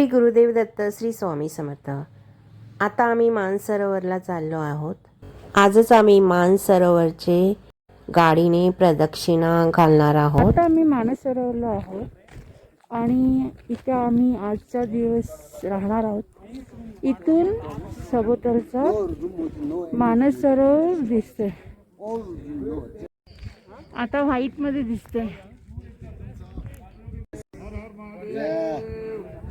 श्री गुरुदेव दत्त, श्री स्वामी समर्थ। आता आम्ही मानसरोवरला चाललो आहोत। आजच आम्ही मानसरोवरचे गाडीने प्रदक्षिणा घालणार आहोत। आता आम्ही मानसरोवरला आहोत आणि इथे आम्ही आजचा दिवस राहणार आहोत। इथून सभोवतालचा मानसरोवर दिसतंय, आता व्हाईट मध्ये दिसतंय।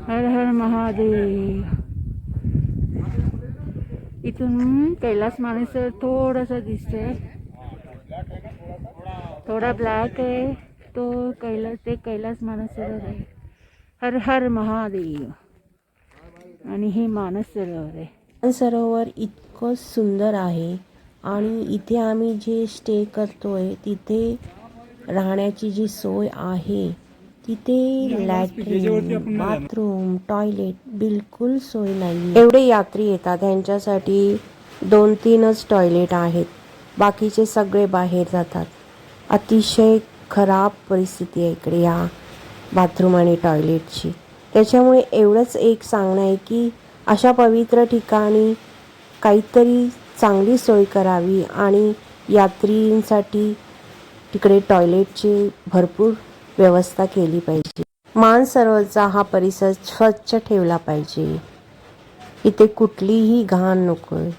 हर हर महादेव। इथून कैलास मानसरोवर थोडासा दिसतंय, थोड़ा ब्लॅक आहे तो कैलास मानसरोवर आहे। हर हर महादेव। आणि हे मानसरोवर आहे। मानसरोवर इतकं सुंदर आहे आणि इथे आम्ही जे स्टे करतोय तिथे राहण्याची जी सोय आहे, तिथे लॅट्रिन, बाथरूम, टॉयलेट बिलकुल सोय नाही। एवढे यात्री येतात, त्यांच्यासाठी 2-3च टॉयलेट आहेत, बाकीचे सगळे बाहेर जातात। अतिशय खराब परिस्थिती आहे इकडे या बाथरूम आणि टॉयलेटची। त्याच्यामुळे एवढंच एक सांगणं आहे की अशा पवित्र ठिकाणी काहीतरी चांगली सोय करावी आणि यात्रींसाठी तिकडे टॉयलेटची भरपूर व्यवस्था केली पाहिजे। मानसरोवरचा हा परिसर स्वच्छ ठेवला पाहिजे, इथे कुठलीही घाण नकोय।